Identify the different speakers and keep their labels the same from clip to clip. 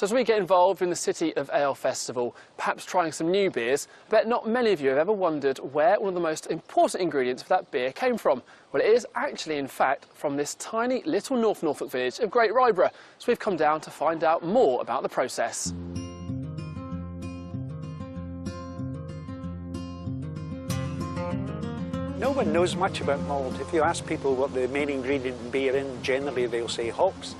Speaker 1: So as we get involved in the City of Ale Festival, perhaps trying some new beers, I bet not many of you have ever wondered where one of the most important ingredients of that beer came from. Well, it is actually, in fact, from this tiny little North Norfolk village of Great Ryborough. So we've come down to find out more about the process.
Speaker 2: No one knows much about malt. If you ask people what the main ingredient in beer is, generally they'll say hops.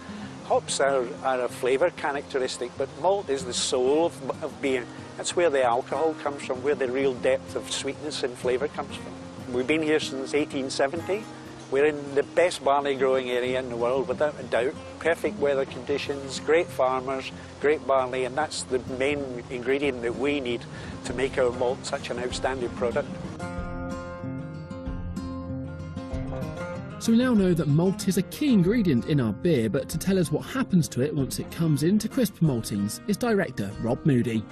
Speaker 2: Hops are a flavour characteristic, but malt is the soul of beer. That's where the alcohol comes from, where the real depth of sweetness and flavour comes from. We've been here since 1870. We're in the best barley growing area in the world, without a doubt. Perfect weather conditions, great farmers, great barley, and that's the main ingredient that we need to make our malt such an outstanding product.
Speaker 3: So we now know that malt is a key ingredient in our beer, but to tell us what happens to it once it comes into crisp maltings is director Rob Moody.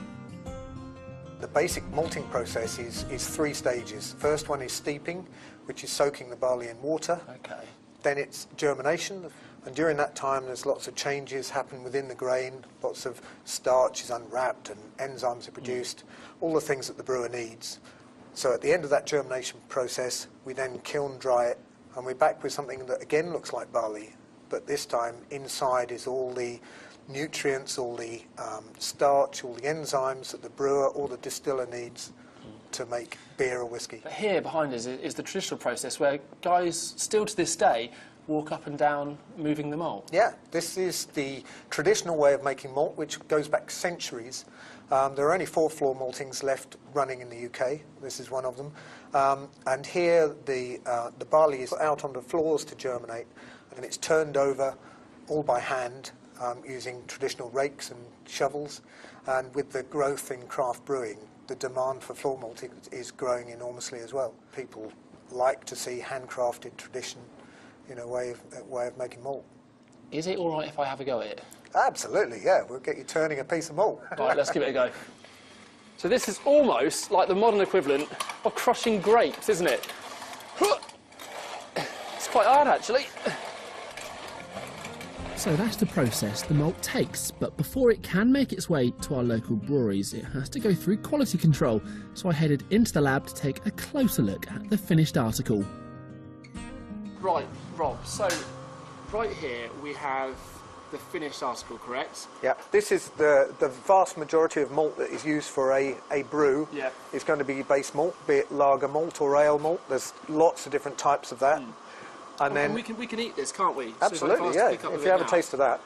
Speaker 4: The basic malting process is 3 stages. First one is steeping, which is soaking the barley in water.
Speaker 1: Okay.
Speaker 4: Then it's germination, and during that time there's lots of changes happen within the grain, lots of starch is unwrapped and enzymes are produced, all the things that the brewer needs. So at the end of that germination process, we then kiln dry it, and we're back with something that again looks like barley, but this time inside is all the nutrients, all the starch, all the enzymes that the brewer or the distiller needs to make beer or whiskey.
Speaker 1: But here behind us is the traditional process where guys still to this day walk up and down moving the malt.
Speaker 4: Yeah, this is the traditional way of making malt, which goes back centuries. There are only 4 floor maltings left running in the UK. This is one of them. And here the barley is put out on the floors to germinate, and it's turned over all by hand using traditional rakes and shovels. And with the growth in craft brewing, the demand for floor malt is growing enormously as well. People like to see handcrafted tradition in a way of making malt.
Speaker 1: Is it all right if I have a go at it?
Speaker 4: Absolutely, yeah. We'll get you turning a piece of malt.
Speaker 1: Right, let's give it a go. So this is almost like the modern equivalent of crushing grapes, isn't it? It's quite hard, actually.
Speaker 3: So that's the process the malt takes, but before it can make its way to our local breweries, it has to go through quality control. So I headed into the lab to take a closer look at the finished article.
Speaker 1: Right, Rob, so right here we have the finished article, correct?
Speaker 4: Yeah, this is the vast majority of malt that is used for a brew.
Speaker 1: Yeah.
Speaker 4: Is going to be base malt, be it lager malt or ale malt. There's lots of different types of that. And then
Speaker 1: we can eat this, can't we?
Speaker 4: absolutely,
Speaker 1: so
Speaker 4: yeah. If you have a taste of that.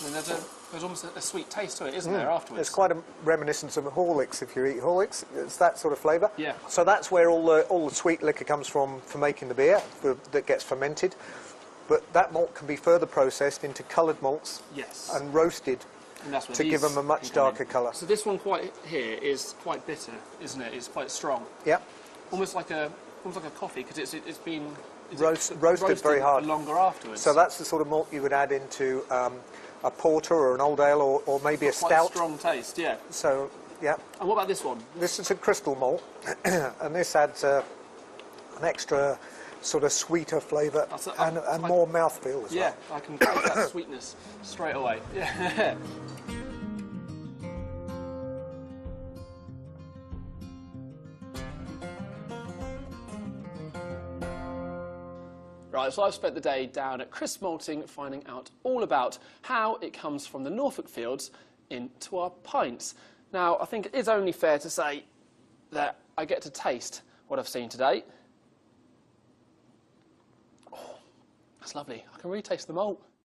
Speaker 1: And there's almost a sweet taste to it, isn't there, afterwards?
Speaker 4: It's quite a reminiscence of Horlicks if you eat Horlicks. It's that sort of flavour.
Speaker 1: Yeah.
Speaker 4: So that's where all the sweet liquor comes from for making the beer that gets fermented. But that malt can be further processed into coloured malts and roasted
Speaker 1: and that's
Speaker 4: to give them a much darker colour.
Speaker 1: So this one here is quite bitter, isn't it? It's quite strong.
Speaker 4: Yeah.
Speaker 1: Almost like a coffee, because it's been
Speaker 4: roasted very hard.
Speaker 1: For longer afterwards.
Speaker 4: So that's the sort of malt you would add into a porter or an old ale or maybe a stout.
Speaker 1: Quite a strong taste, yeah.
Speaker 4: So, yeah.
Speaker 1: And what about this one?
Speaker 4: This is a crystal malt, and this adds an extra sort of sweeter flavour and more mouthfeel as well.
Speaker 1: Yeah, I can taste that sweetness straight away. Yeah. Right, so I've spent the day down at Crisp Malting finding out all about how it comes from the Norfolk fields into our pints. Now, I think it is only fair to say that I get to taste what I've seen today. Oh, that's lovely. I can really taste the malt.